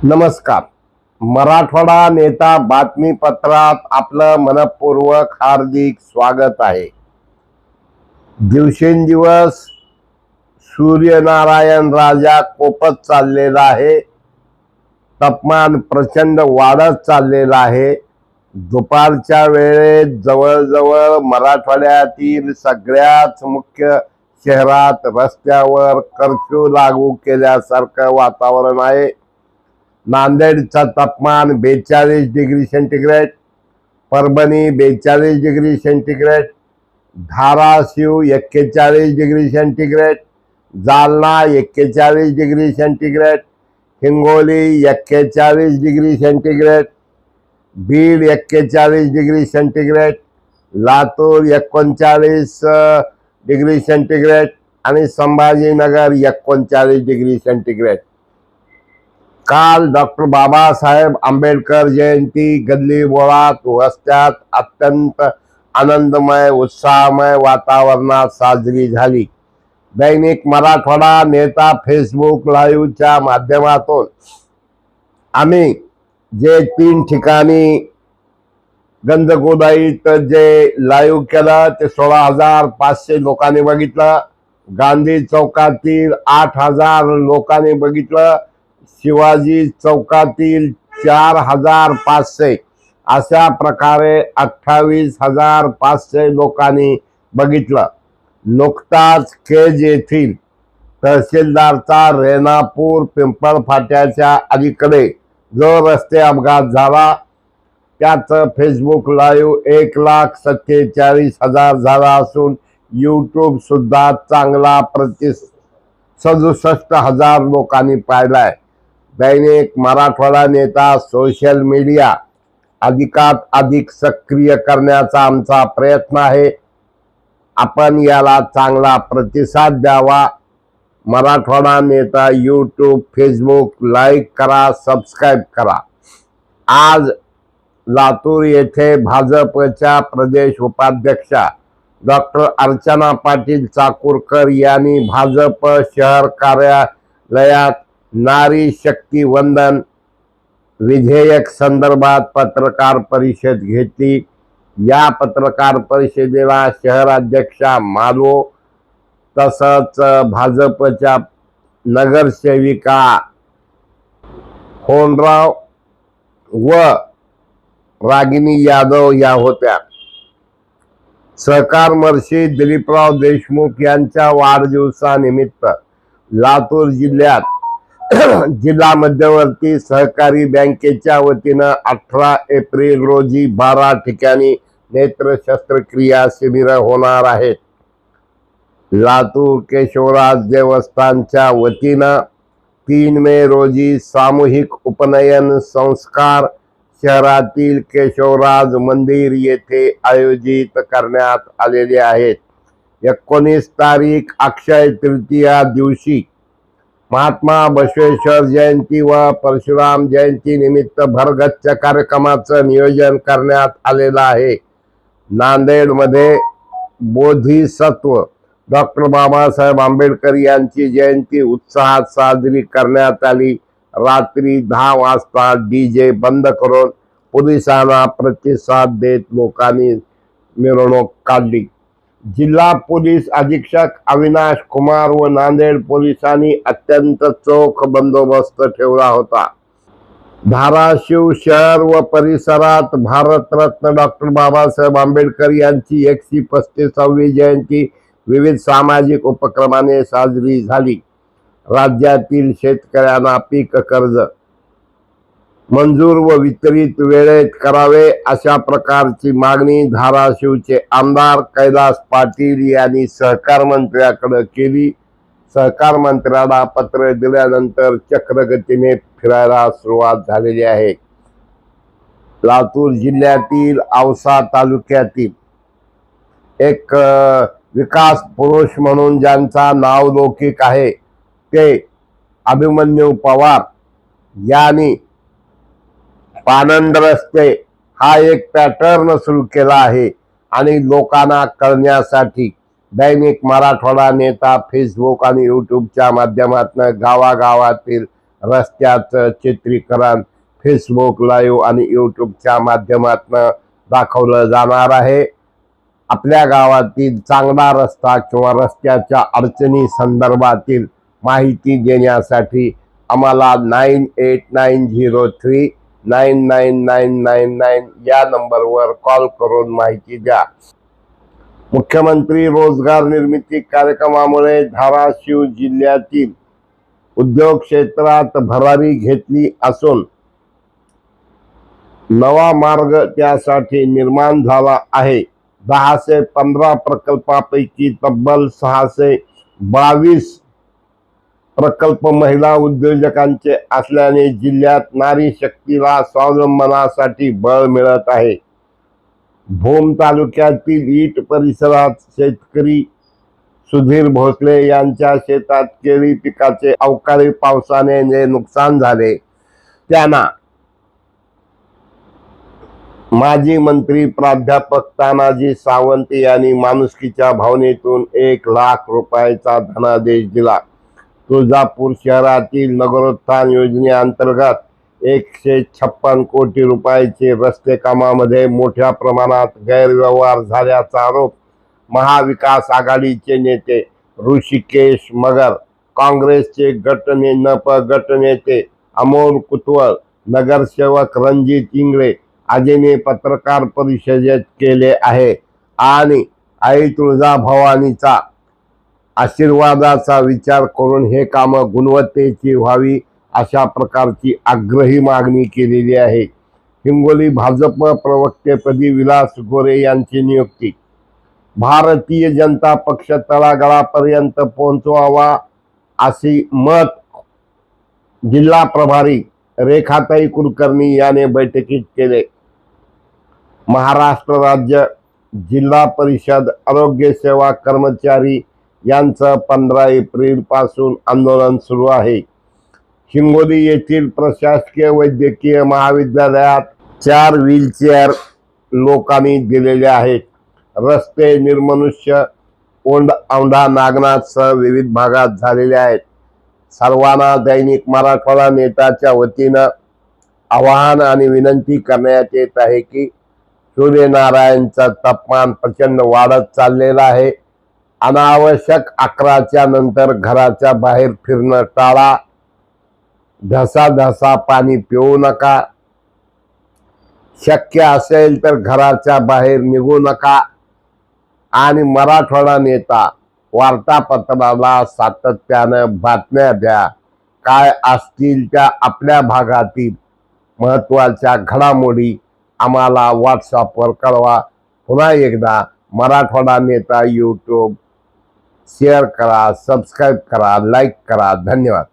नमस्कार. मराठवाडा नेता बातमीपत्रात आपलं मनपूर्वक हार्दिक स्वागत आहे. दिवसेंदिवस सूर्यनारायण राजा कोपत चाललेला आहे. तापमान प्रचंड वाढत चाललेलं आहे. दुपारच्या वेळेत जवळजवळ मराठवाड्यातील सगळ्याच मुख्य शहरात रस्त्यावर कर्फ्यू लागू केल्यासारखं वातावरण आहे. नांदेडचा तापमान 42 degree centigrade, Parbhani 42 degree centigrade, Dharashiv 41 degree centigrade, Jalna 41 degree centigrade, Hingoli 41 degree centigrade, Beed 41 degree centigrade, Latur 39 degree centigrade आणि संभाजीनगर 39 डिग्री सेंटीग्रेड. काल डॉक्टर बाबासाहेब आंबेडकर जयंती गल्ली बोळात रस्त्यात अत्यंत आनंदमय उत्साहमय वातावरणात साजरी झाली. दैनिक मराठवाडा नेता फेसबुक लाईव्हच्या माध्यमातून आम्ही जे 3 ठिकाणी गंजगोदाईत जे लाईव्ह केलं ते 16,500 लोकांनी बघितलं. गांधी चौकातील 8,000 लोकांनी बघितलं. शिवाजी चौकातील 4,500 अशा प्रकारे 28,500 लोकांनी बघितलं. नुकताच केज येथील तहसीलदारचा रेणापूर पिंपळ फाट्याच्या अलीकडे जो रस्ते अपघात झाला त्याचं फेसबुक लाईव्ह 1,47,000 झाला असून यूट्यूब सुद्धा चांगला 67,000 लोकांनी पाहिलाय. दैनिक मराठवाडा नेता सोशल मीडिया अधिकात अधिक सक्रिय करण्याचा आमचा प्रयत्न आहे. आपण याला चांगला प्रतिसाद द्यावा. मराठवाडा नेता यूट्यूब फेसबुक लाईक करा, सबस्क्राईब करा. आज लातूर येथे भाजपच्या प्रदेश उपाध्यक्षा डॉक्टर अर्चना पाटील चाकूरकर यांनी भाजप शहर कार्यालयात नारी शक्ती वंदन विधेयक संदर्भात पत्रकार परिषद घेतली. या पत्रकार परिषदेला शहराध्यक्षा मालवो तसंच भाजपच्या नगरसेविका होनराव व रागिनी यादव या होत्या. सहकार महर्षी दिलीपराव देशमुख यांच्या वाढदिवसानिमित्त लातूर जिल्ह्यात जिल्हा मध्यवर्ती सहकारी बँकेच्या वतीनं 18 एप्रिल रोजी 12 ठिकाणी नेत्र शस्त्रक्रिया शिबिर होणार आहेत. लातूर केशवराज देवस्थानच्या वतीनं 3 मे रोजी सामूहिक उपनयन संस्कार शहरातील केशवराज मंदिर येथे आयोजित करण्यात आलेले आहेत. 19 तारीख अक्षय तृतीया दिवशी महात्मा बसवेश्वर जयंती व परशुराम जयंती निमित्त भरगच्च कार्यक्रमाचं नियोजन करण्यात आलेलं आहे. नांदेडमध्ये बोधिसत्व डॉक्टर बाबासाहेब आंबेडकर यांची जयंती उत्साहात साजरी करण्यात आली. रात्री 10 वाजता डीजे बंद करून पोलिसांना प्रतिसाद देत लोकांनी मिरवणूक काढली. जिल्हा पोलीस अधीक्षक अविनाश कुमार व नांदेड पोलिसांनी अत्यंत चोख बंदोबस्त ठेवला होता. धाराशिव शहर व परिसरात भारतरत्न डॉक्टर बाबासाहेब आंबेडकर यांची 135वी जयंती विविध सामाजिक उपक्रमाने साजरी झाली. राज्यातील शेतकऱ्यांना पीक कर्ज मंजूर व वितरित वेळेत करावे अशा प्रकारची मागणी धाराशिवचे आमदार कैलास पाटील यांनी सहकार मंत्र्याकडे केली. सहकार मंत्र्याला पत्र दिल्यानंतर चक्रगतीने फिरायला सुरुवात झालेली आहे. लातूर जिल्ह्यातील औसा तालुक्यातील एक विकास पुरुष म्हणून ज्यांचा नावलौकिक आहे ते अभिमन्यू पवार यांनी पानंद रस्ते हा एक पॅटर्न सुरू केला आहे आणि लोकांना कळण्यासाठी दैनिक मराठवाडा नेता फेसबुक आणि यूट्यूबच्या माध्यमातून गावागावातील रस्त्याचं चित्रीकरण फेसबुक लाईव्ह आणि यूट्यूबच्या माध्यमातून दाखवलं जाणार आहे। आपल्या गावातील चांगला रस्ता किंवा रस्त्याच्या अडचणी संदर्भातील माहिती देण्यासाठी आम्हाला 9890399999 या नंबरवर कॉल करून माहिती द्या। मुख्यमंत्री रोजगार निर्मिती कार्यक्रमामुळे धाराशिव जिल्ह्यातील उद्योग क्षेत्रात भरारी घेतली असून नवा मार्ग त्यासाठी निर्माण झाला आहे। 10 से 15 प्रकल्पापैकी तब्बल 622 प्रकल्प महिला उद्योजकांचे असल्याने जिल्ह्यात नारी शक्तीला स्वावलंबनासाठी बळ मिळत आहे। भूम तालुक्यातील ईट परिसरात शेतकरी सुधीर भोसले यांच्या शेतात केळी पिकाचे अवकाळी पावसाने नुकसान झाले। त्यांना माजी मंत्री प्राध्यापक तानाजी सावंत यांनी माणुसकीच्या भावनेतून 1 लाख रुपयाचा धनादेश दिला। तुळजापूर शहरातील नगरोत्थान योजनेअंतर्गत 156 कोटी रुपयाचे रस्ते कामामध्ये मोठ्या प्रमाणात गैरव्यवहार झाल्याचा आरोप महाविकास आघाडीचे नेते ऋषिकेश मगर, काँग्रेसचे गटनेते अमोल कुतवळ, नगरसेवक रणजित इंगळे आदींनी पत्रकार परिषदेत केले आहे आणि आई तुळजाभवानीचा आशीर्वादाचा विचार करून हे काम गुणवत्तेची व्हावी अशा प्रकारची आग्रही मागणी केलेली आहे। हिंगोली भाजप प्रवक्तेपदी विलास गोरे यांची नियुक्ती। भारतीय जनता पक्ष तळागाळापर्यंत पोहोचवावा अशी मत जिल्हा प्रभारी रेखाताई कुलकर्णी याने बैठकीत केले। महाराष्ट्र राज्य जिल्हा परिषद आरोग्य सेवा कर्मचारी यांचं 15 एप्रिल पासून आंदोलन सुरू आहे। हिंगोली येथील प्रशासकीय वैद्यकीय महाविद्यालयात 4 व्हीलचेअर लोकांनी दिलेले आहेत। रस्ते निर्मनुष्य औंढा नागनाथसह विविध भागात झालेले आहेत। सर्वांना दैनिक मराठवाडा नेत्याच्या वतीनं आवाहन आणि विनंती करण्यात येत आहे की सूर्यनारायणचा तापमान प्रचंड वाढत चाललेला आहे। अनावश्यक 11च्या नंतर घराच्या बाहेर फिरणं टाळा। ढसाढसा पाणी पिऊ नका। शक्य असेल तर घराच्या बाहेर निघू नका आणि मराठवाडा नेता वार्तापत्राला सातत्यानं बातम्या द्या। काय असतील त्या आपल्या भागातील महत्त्वाच्या घडामोडी आम्हाला व्हॉट्सअपवर कळवा। पुन्हा एकदा मराठवाडा नेता यूट्यूब शेअर करा, सबस्क्राईब करा, लाईक करा। धन्यवाद।